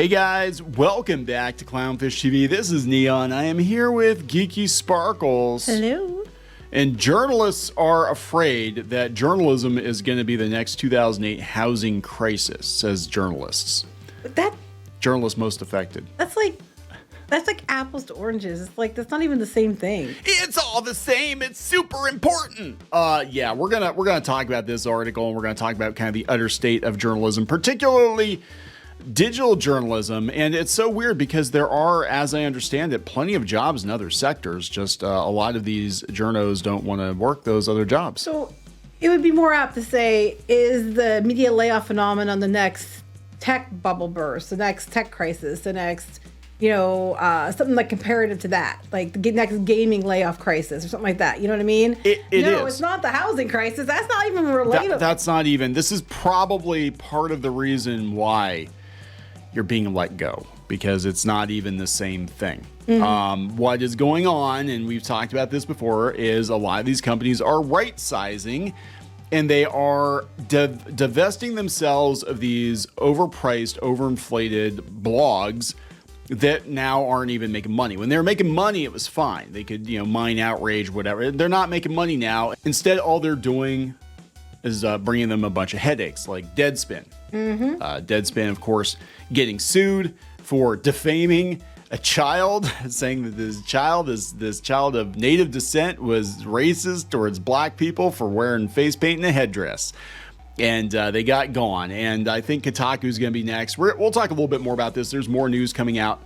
Hey guys, welcome back to Clownfish TV. This is Kneon. I am here with Geeky Sparkles. Hello. And journalists are afraid that journalism is going to be the next 2008 housing crisis, says journalists. Journalists most affected. That's like apples to oranges. It's like that's not even the same thing. It's all the same. It's super important. Yeah, we're gonna talk about this article, and we're gonna talk about kind of the utter state of journalism, particularly digital journalism. And it's so weird because there are, as I understand it, plenty of jobs in other sectors. Just a lot of these journos don't want to work those other jobs. So it would be more apt to say, is the media layoff phenomenon the next tech bubble burst, the next tech crisis, the next, something like comparative to that, like the next gaming layoff crisis or something like that. You know what I mean? It no, is. It's not the housing crisis. That's not even relatable. That's not even. This is probably part of the reason why you're being let go, because it's not even the same thing. Mm-hmm. What is going on, and we've talked about this before, is a lot of these companies are right-sizing, and they are divesting themselves of these overpriced, overinflated blogs that now aren't even making money. When they were making money, it was fine. They could, mine outrage, whatever. They're not making money now. Instead, all they're doing is bringing them a bunch of headaches, like Deadspin. Mm-hmm. Deadspin, of course, getting sued for defaming a child, saying that this child of native descent was racist towards black people for wearing face paint and a headdress. And they got gone. And I think Kataku is going to be next. We'll talk a little bit more about this. There's more news coming out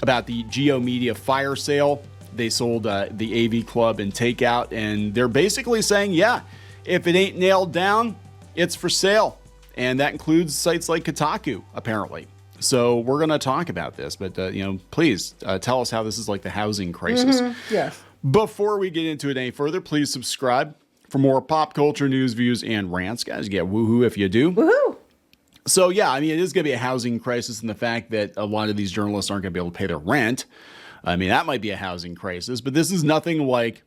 about the Geo Media fire sale. They sold the AV Club and Takeout, and they're basically saying, yeah, if it ain't nailed down, it's for sale. And that includes sites like Kataku, apparently. So we're going to talk about this, but please tell us how this is like the housing crisis. Mm-hmm. Yes. Before we get into it any further, please subscribe for more pop culture news, views, and rants. Guys, get woohoo if you do. Woohoo! So yeah, I mean, it is going to be a housing crisis, and the fact that a lot of these journalists aren't going to be able to pay their rent. I mean, that might be a housing crisis, but this is nothing like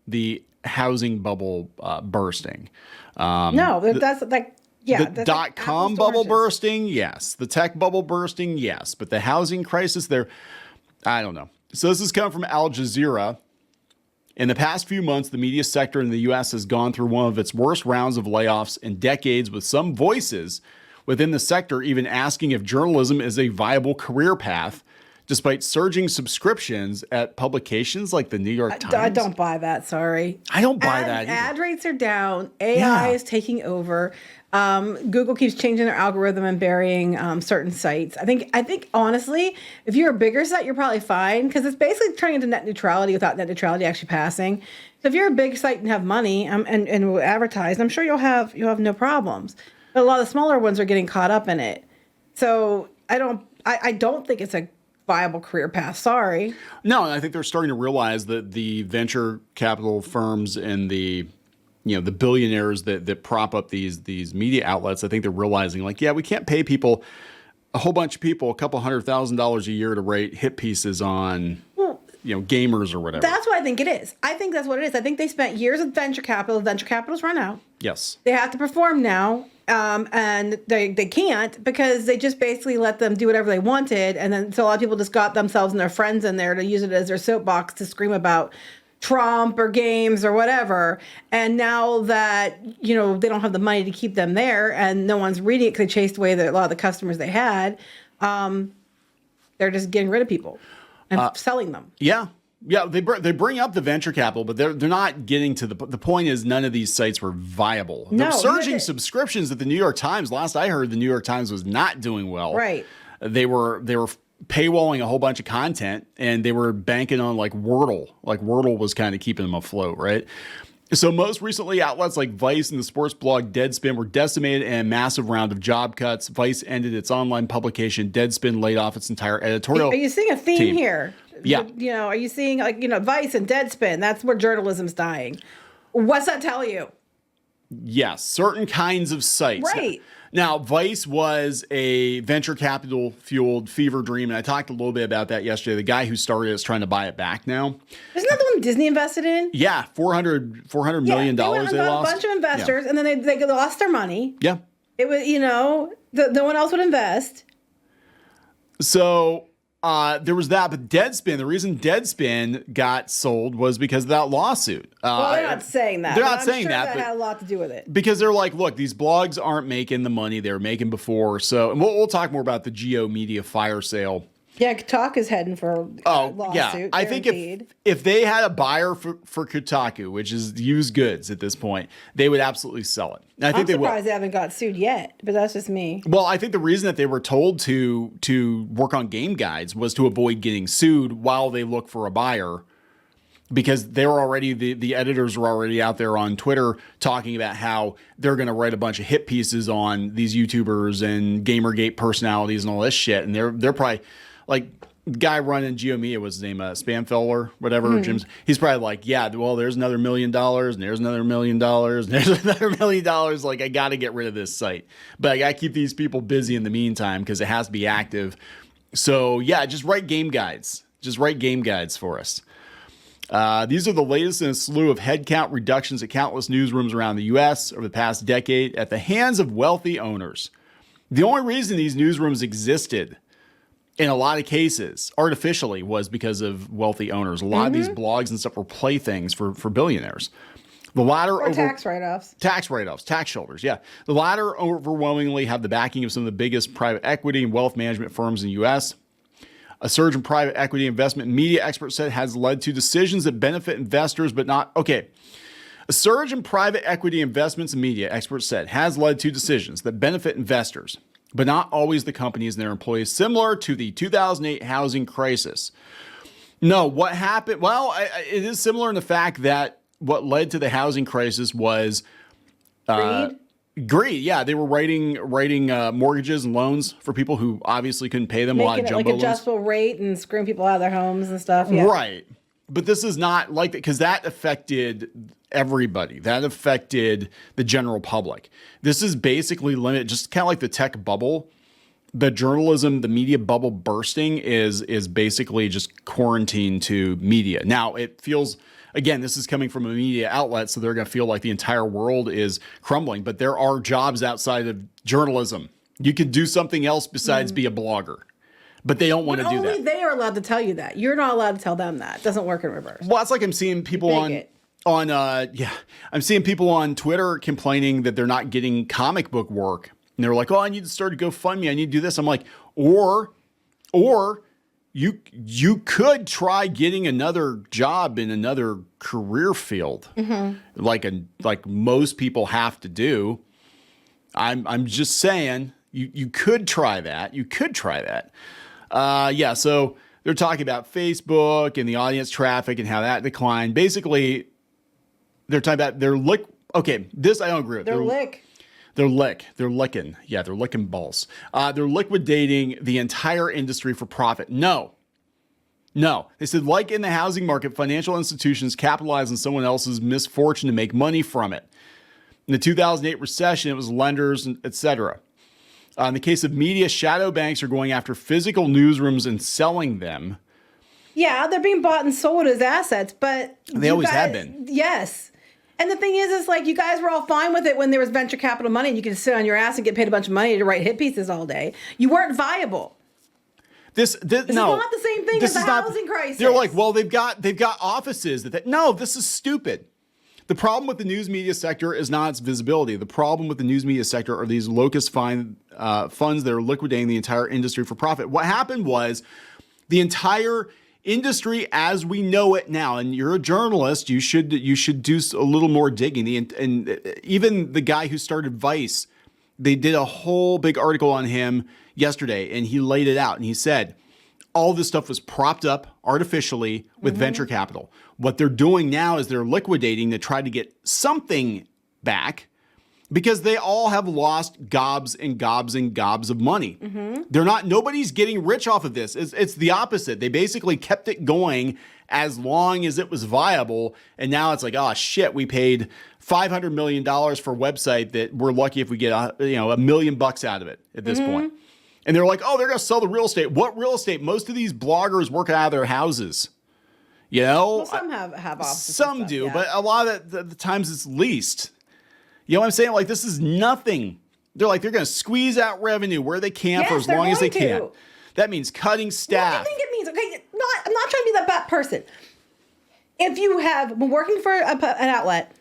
the housing bubble bursting. The dot-com bubble bursting, yes. The tech bubble bursting, yes. But the housing crisis, I don't know. So this is coming from Al Jazeera. In the past few months, the media sector in the U.S. has gone through one of its worst rounds of layoffs in decades, with some voices within the sector even asking if journalism is a viable career path, despite surging subscriptions at publications like the New York Times. I don't buy that, sorry. I don't buy that either. Ad rates are down. AI is taking over. Google keeps changing their algorithm and burying certain sites. I think honestly, if you're a bigger site, you're probably fine, because it's basically turning into net neutrality without net neutrality actually passing. So if you're a big site and have money and will advertise, I'm sure you'll have no problems. But a lot of the smaller ones are getting caught up in it. So I don't think it's a viable career path. Sorry. No, and I think they're starting to realize that the venture capital firms and the billionaires that prop up these media outlets, I think they're realizing, like, yeah, we can't pay a whole bunch of people $200,000 a year to write hit pieces on gamers or whatever. That's what I think it is. I think that's what it is. I think they spent years of venture capital. Venture capital's run out. Yes. They have to perform now. And they can't, because they just basically let them do whatever they wanted. And then so a lot of people just got themselves and their friends in there to use it as their soapbox to scream about Trump or games or whatever. And now that, they don't have the money to keep them there and no one's reading it because they chased away a lot of the customers they had, they're just getting rid of people and selling them. Yeah. Yeah, they bring up the venture capital, but they're not getting to the point. Is none of these sites were viable. They're surging subscriptions at the New York Times. Last I heard, the New York Times was not doing well. Right. They were paywalling a whole bunch of content, and they were banking on like Wordle. Like Wordle was kind of keeping them afloat, right? So most recently, outlets like Vice and the sports blog Deadspin were decimated in a massive round of job cuts. Vice ended its online publication. Deadspin laid off its entire editorial. Are you seeing a theme here? Yeah. Are you seeing Vice and Deadspin? That's where journalism's dying. What's that tell you? Yes, certain kinds of sites. Right. Now, Vice was a venture capital fueled fever dream, and I talked a little bit about that yesterday. The guy who started it is trying to buy it back now. Isn't that the one Disney invested in? Yeah, $400 million they lost. A bunch of investors, and then they lost their money. Yeah. It was, no one else would invest. So there was that, but Deadspin, the reason Deadspin got sold was because of that lawsuit. Well, they're not saying that. They're not I'm saying sure that, that had a lot to do with it. because they're like, look, these blogs aren't making the money they were making before. So, and we'll talk more about the Geo Media fire sale. Yeah, Kataku is heading for a lawsuit. Yeah. I think guaranteed. if they had a buyer for Kataku, which is used goods at this point, they would absolutely sell it. And I think I'm surprised they haven't got sued yet, but that's just me. Well, I think the reason that they were told to work on game guides was to avoid getting sued while they look for a buyer, because they were already the editors were already out there on Twitter talking about how they're going to write a bunch of hit pieces on these YouTubers and Gamergate personalities and all this shit, and they're probably like, the guy running GeoMedia, was his name Spamfeller, whatever. Jim's. He's probably like, yeah, well, there's another $1 million, and there's another $1 million, and there's another $1 million. Like, I got to get rid of this site, but I got to keep these people busy in the meantime because it has to be active. So yeah, just write game guides. Just write game guides for us. These are the latest in a slew of headcount reductions at countless newsrooms around the U.S. over the past decade at the hands of wealthy owners. The only reason these newsrooms existed, in a lot of cases, artificially, was because of wealthy owners. A lot of these blogs and stuff were playthings for billionaires. The latter Or tax write-offs. Tax write-offs, tax shelters, yeah. The latter overwhelmingly have the backing of some of the biggest private equity and wealth management firms in the U.S. A surge in private equity investment, media experts said, has led to decisions that benefit investors, but not... Okay. A surge in private equity investments in media, experts said, has led to decisions that benefit investors, but not always the companies and their employees, similar to the 2008 housing crisis. No, what happened? Well, it is similar in the fact that what led to the housing crisis was greed. Yeah, they were writing mortgages and loans for people who obviously couldn't pay them. Making a lot of jumbo it like adjustable rate and screwing people out of their homes and stuff. Yeah. Right. But this is not like that, because that affected everybody. That affected the general public. This is basically limited, just kind of like the tech bubble. The journalism, the media bubble bursting is basically just quarantined to media. Now, it feels, again, this is coming from a media outlet, so they're going to feel like the entire world is crumbling. But there are jobs outside of journalism. You could do something else besides be a blogger. But they don't want to do that. Only they are allowed to tell you that. You're not allowed to tell them that. It doesn't work in reverse. Well, it's like I'm seeing people I'm seeing people on Twitter complaining that they're not getting comic book work. And they're like, oh, I need to start a GoFundMe. I need to do this. I'm like, or you could try getting another job in another career field, like most people have to do. I'm just saying you could try that. You could try that. Yeah, so they're talking about Facebook and the audience traffic and how that declined. Basically, they're talking about this I don't agree with. They're licking. Yeah, they're licking balls. They're liquidating the entire industry for profit. No. They said, like in the housing market, financial institutions capitalize on someone else's misfortune to make money from it. In the 2008 recession, it was lenders, etc. In the case of media, shadow banks are going after physical newsrooms and selling them. Yeah, they're being bought and sold as assets, but they always have been. Yes. And the thing is like, you guys were all fine with it when there was venture capital money and you could sit on your ass and get paid a bunch of money to write hit pieces all day. You weren't viable. This is not the same thing as the housing crisis. They're like, well, they've got offices no, this is stupid. The problem with the news media sector is not its visibility. The problem with the news media sector are these locust funds that are liquidating the entire industry for profit. What happened was the entire industry as we know it now, and you're a journalist, you should do a little more digging. And even the guy who started Vice, they did a whole big article on him yesterday, and he laid it out, and he said all this stuff was propped up artificially with venture capital. What they're doing now is they're liquidating to try to get something back, because they all have lost gobs and gobs and gobs of money. Nobody's getting rich off of this. It's the opposite. They basically kept it going as long as it was viable. And now it's like, oh shit, we paid $500 million for a website that we're lucky if we get $1 million out of it at this point. And they're like, oh, they're going to sell the real estate. What real estate? Most of these bloggers work out of their houses. Well, some have offices. Some do, but a lot of the times it's leased. You know what I'm saying? Like, this is nothing. They're like, they're going to squeeze out revenue where they can for as long as they can. That means cutting staff. What do you think it means? Okay, I'm not trying to be that bad person. If you have been working for an outlet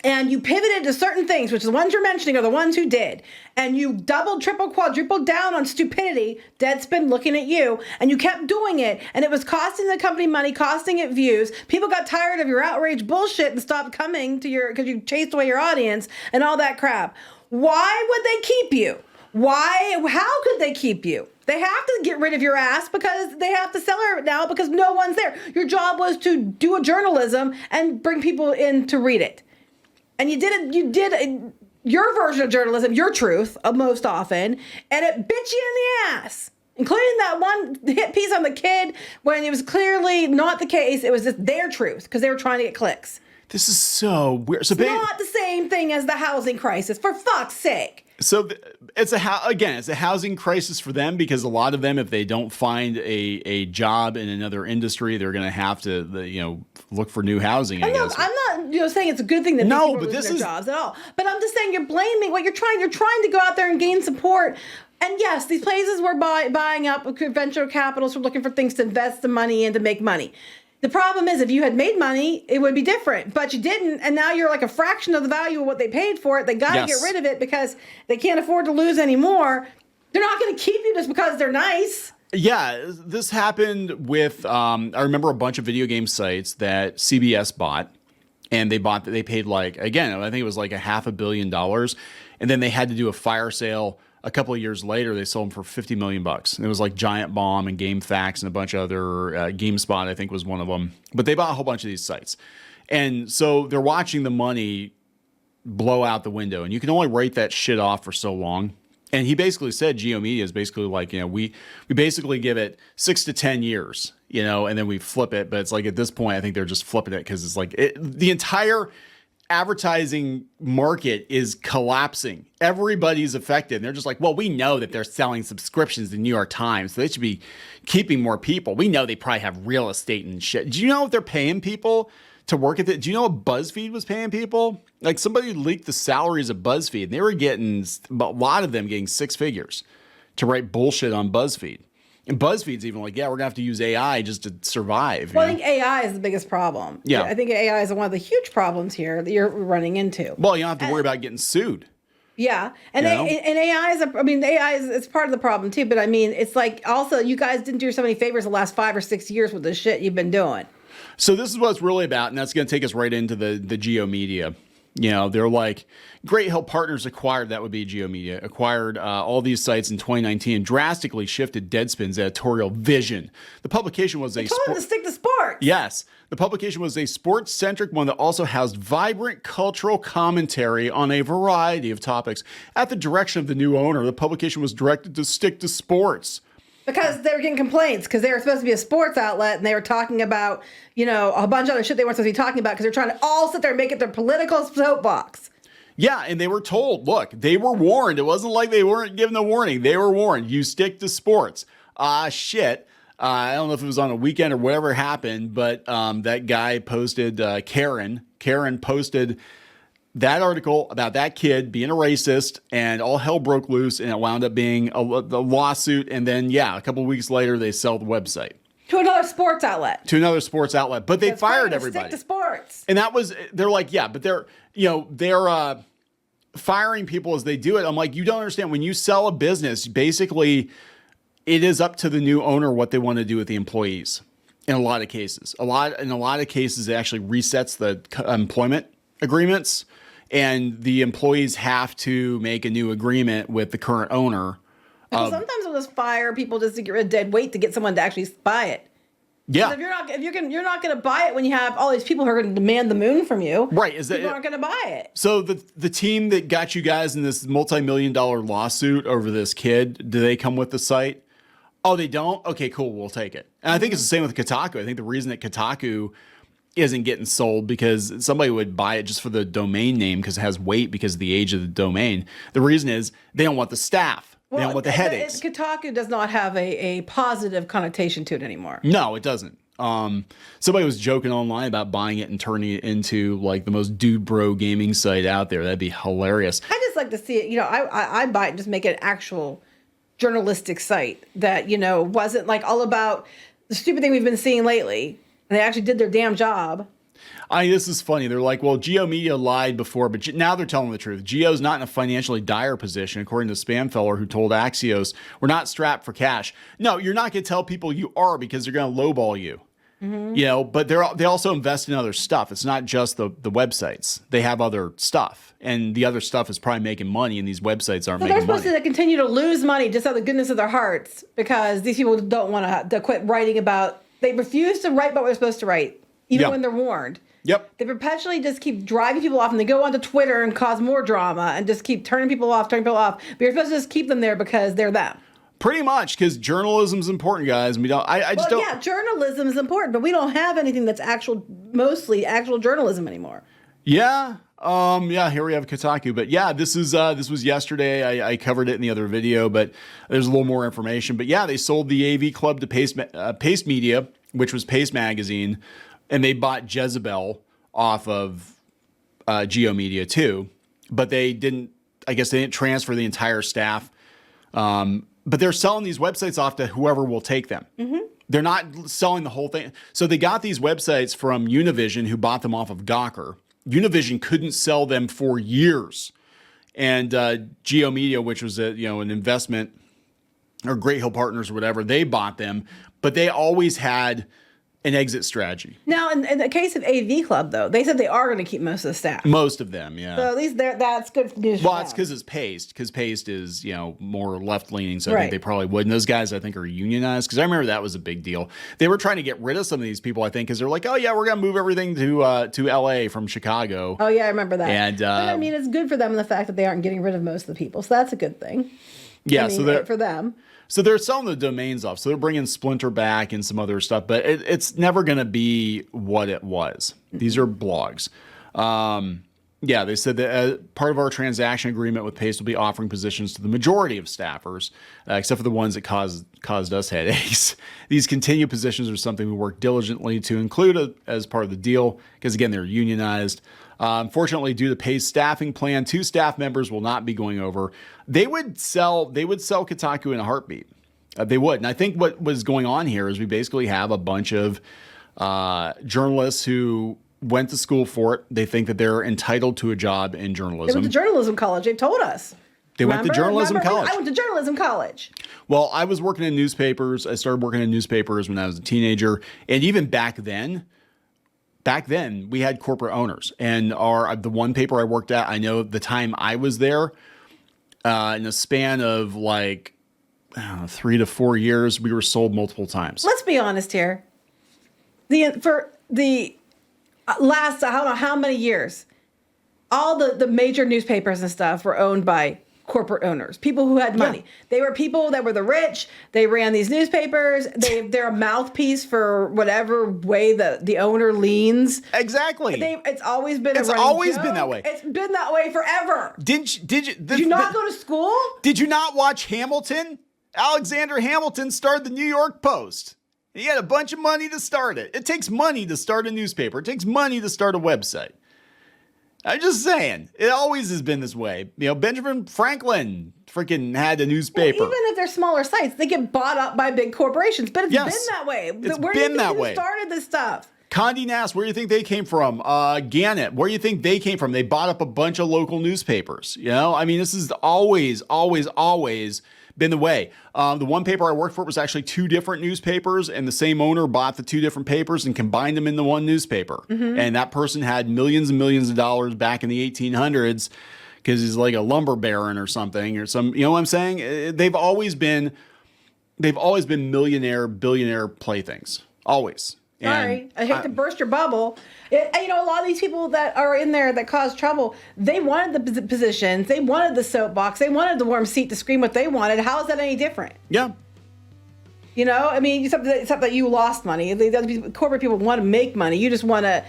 and you pivoted to certain things, which the ones you're mentioning are the ones who did, and you doubled, triple, quadrupled down on stupidity, Deadspin looking at you, and you kept doing it, and it was costing the company money, costing it views. People got tired of your outrage bullshit and stopped coming to because you chased away your audience and all that crap. Why would they keep you? How could they keep you? They have to get rid of your ass because they have to sell it now because no one's there. Your job was to do a journalism and bring people in to read it. And you did your version of journalism, your truth, most often, and it bit you in the ass, including that one hit piece on the kid when it was clearly not the case. It was just their truth because they were trying to get clicks. This is so weird. So it's not the same thing as the housing crisis, for fuck's sake. So it's a housing crisis for them because a lot of them, if they don't find a job in another industry, they're going to have to look for new housing. I guess. I'm not saying it's a good thing that people are losing their jobs at all. But I'm just saying you're blaming what you're trying to go out there and gain support. And yes, these places were buying up venture capitalists were looking for things to invest the money in to make money. The problem is if you had made money, it would be different, but you didn't. And now you're like a fraction of the value of what they paid for it. They got to get rid of it because they can't afford to lose anymore. They're not going to keep you just because they're nice. Yeah, this happened with, I remember a bunch of video game sites that CBS bought, and they paid I think it was like $500 million. And then they had to do a fire sale. A couple of years later, they sold them for $50 million. And it was like Giant Bomb and GameFAQs and a bunch of other, GameSpot, I think was one of them. But they bought a whole bunch of these sites. And so they're watching the money blow out the window. And you can only write that shit off for so long. And he basically said GeoMedia is basically like, we basically give it 6 to 10 years, and then we flip it. But it's like at this point, I think they're just flipping it because it's like the entire advertising market is collapsing. Everybody's affected. And they're just like, well, we know that they're selling subscriptions to New York Times, so they should be keeping more people. We know they probably have real estate and shit. Do you know if they're paying people to work at it? Do you know what BuzzFeed was paying people? Like somebody leaked the salaries of BuzzFeed, and they were getting, a lot of them getting 6 figures to write bullshit on BuzzFeed. And BuzzFeed's even like, yeah, we're going to have to use AI just to survive. Well, I think AI is the biggest problem. Yeah. I think AI is one of the huge problems here that you're running into. Well, you don't have to worry about getting sued. Yeah. And AI is part of the problem too. But I mean, it's like also you guys didn't do so many favors the last 5 or 6 years with the shit you've been doing. So this is what it's really about. And that's going to take us right into the GeoMedia. They're like, Great Hill Partners acquired, that would be GeoMedia, acquired all these sites in 2019 and drastically shifted Deadspin's editorial vision. The publication was told them to stick to sports. Yes. The publication was a sports-centric one that also housed vibrant cultural commentary on a variety of topics. At the direction of the new owner, the publication was directed to stick to sports. Because they were getting complaints because they were supposed to be a sports outlet and they were talking about, a bunch of other shit they weren't supposed to be talking about because they're trying to all sit there and make it their political soapbox. Yeah, and they were told, look, they were warned. It wasn't like they weren't given a warning. They were warned. You stick to sports. Shit. I don't know if it was on a weekend or whatever happened, but that guy posted, Karen posted that article about that kid being a racist, and all hell broke loose, and it wound up being a lawsuit. And then, a couple of weeks later, they sell the website. To another sports outlet. But they fired everybody. Stick to sports. And they're like, yeah, but they're firing people as they do it. I'm like, you don't understand. When you sell a business, basically, it is up to the new owner what they want to do with the employees. In a lot of cases, in a lot of cases, it actually resets the employment agreements, and the employees have to make a new agreement with the current owner. Sometimes they'll just fire people just to get rid of dead weight to get someone to actually buy it. Yeah. If you're not going to buy it when you have all these people who are going to demand the moon from you. Right. People aren't going to buy it. So the team that got you guys in this multi-million-dollar lawsuit over this kid, do they come with the site? Oh, they don't? Okay, cool. We'll take it. And I think it's the same with Kataku. I think the reason that Kataku isn't getting sold because somebody would buy it just for the domain name because it has weight because of the age of the domain. The reason is they don't want the staff. They don't want the headaches. Kotaku does not have a positive connotation to it anymore. No, it doesn't. Somebody was joking online about buying it and turning it into like the most dude bro gaming site out there. That'd be hilarious. I just like to see it. I buy it and just make it an actual journalistic site that, wasn't like all about the stupid thing we've been seeing lately. And they actually did their damn job. This is funny. They're like, well, Geo Media lied before, but now they're telling the truth. Geo's not in a financially dire position, according to Spamfeller, who told Axios, we're not strapped for cash. No, you're not going to tell people you are because they're going to lowball you. But they also invest in other stuff. It's not just the websites. They have other stuff. And the other stuff is probably making money, and these websites aren't making money. They're supposed to continue to lose money just out of the goodness of their hearts because these people don't want to quit writing about, they refuse to write about what they're supposed to write, even when they're warned. Yep. They perpetually just keep driving people off, and they go onto Twitter and cause more drama and just keep turning people off. But you're supposed to just keep them there because they're them. Pretty much, because journalism's important, guys. We don't. I just don't. Yeah, journalism is important, but we don't have anything that's mostly actual journalism anymore. Yeah. Here we have Kataku, but yeah, this was yesterday. I covered it in the other video, but there's a little more information. But yeah, they sold the AV Club to Paste Media, which was Paste Magazine. And they bought Jezebel off of Geo Media too, but they didn't transfer the entire staff. But they're selling these websites off to whoever will take them. They're not selling the whole thing. So they got these websites from Univision, who bought them off of Gawker. Univision couldn't sell them for years. And Geo Media, which was an investment, or Great Hill Partners or whatever, they bought them, but they always had an exit strategy. Now, in the case of AV Club, though, they said they are going to keep most of the staff. Most of them, yeah. So at least that's good news. Well, it's because it's Paste, because Paste is more left leaning, so I think they probably would. And those guys, I think, are unionized, because I remember that was a big deal. They were trying to get rid of some of these people, I think, because they're like, oh yeah, we're going to move everything to LA from Chicago. Oh yeah, I remember that. And but, I mean, it's good for them in the fact that they aren't getting rid of most of the people, so that's a good thing. Yeah, for them. So they're selling the domains off. So they're bringing Splinter back and some other stuff, but it's never going to be what it was. These are blogs. They said that part of our transaction agreement with Paste will be offering positions to the majority of staffers, except for the ones that caused us headaches. These continued positions are something we work diligently to include as part of the deal, because again, they're unionized. Unfortunately, due to Paste staffing plan, 2 staff members will not be going over. They would sell Kataku in a heartbeat. They would. And I think what was going on here is we basically have a bunch of journalists who went to school for it. They think that they're entitled to a job in journalism. They went to journalism college. They told us. They went to journalism college. I went to journalism college. Well, I was working in newspapers. I started working in newspapers when I was a teenager. And even back then, we had corporate owners, and the one paper I worked at, I know the time I was there, in a span of 3 to 4 years, we were sold multiple times. Let's be honest here. For the last, I don't know how many years, all the major newspapers and stuff were owned by corporate owners, people who had money. They were people that were the rich. They ran these newspapers. They're a mouthpiece for whatever way the owner leans. Exactly. It's always been. It's always been that way. It's been that way forever. Did you not go to school? Did you not watch Hamilton? Alexander Hamilton started the New York Post. He had a bunch of money to start it. It takes money to start a newspaper. It takes money to start a website. I'm just saying, it always has been this way. Benjamin Franklin freaking had a newspaper. Well, even if they're smaller sites, they get bought up by big corporations. But it's been that way. It's been that way. Who started this stuff? Condé Nast, where do you think they came from? Gannett, where do you think they came from? They bought up a bunch of local newspapers. This is always been the way. The one paper I worked for was actually 2 different newspapers, and the same owner bought the 2 different papers and combined them into one newspaper. And that person had millions and millions of dollars back in the 1800s because he's like a lumber baron or something, or some, you know what I'm saying? They've always been millionaire, billionaire playthings. Always. Sorry, I hate to burst your bubble. A lot of these people that are in there that cause trouble, they wanted the positions, they wanted the soapbox, they wanted the warm seat to scream what they wanted. How is that any different? Yeah. Except that you lost money. Corporate people want to make money. You just want to,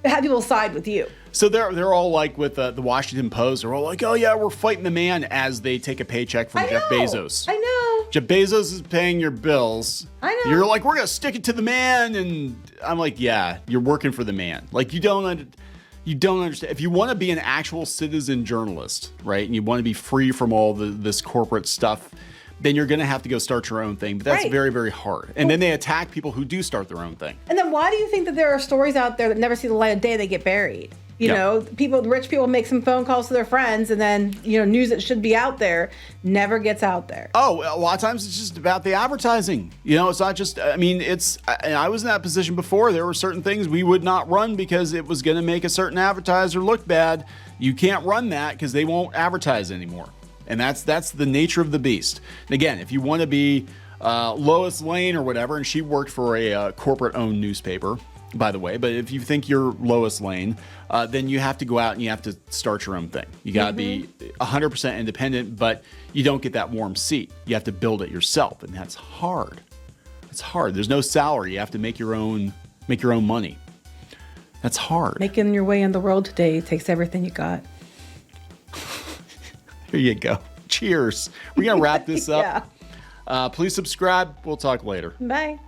have people side with you. So they're all like with the Washington Post. They're all like, oh yeah, we're fighting the man, as they take a paycheck from Jeff Bezos. I know. Jeff Bezos is paying your bills. I know. You're like, we're gonna stick it to the man, and I'm like, yeah, you're working for the man. Like you don't understand. If you want to be an actual citizen journalist, right, and you want to be free from all this corporate stuff then you're going to have to go start your own thing. But that's Right. very, very hard. And then they attack people who do start their own thing. And then why do you think that there are stories out there that never see the light of day? They get buried. You Yep. know, rich people make some phone calls to their friends, and then news that should be out there never gets out there. Oh, a lot of times it's just about the advertising. It's not just, and I was in that position before. There were certain things we would not run because it was going to make a certain advertiser look bad. You can't run that because they won't advertise anymore. And that's the nature of the beast. And again, if you want to be Lois Lane or whatever, and she worked for a corporate-owned newspaper, by the way, but if you think you're Lois Lane, then you have to go out and you have to start your own thing. You got to be 100% independent, but you don't get that warm seat. You have to build it yourself, and that's hard. It's hard. There's no salary. You have to make your own money. That's hard. Making your way in the world today takes everything you got. There you go. Cheers. We're going to wrap this up. Yeah. Please subscribe. We'll talk later. Bye.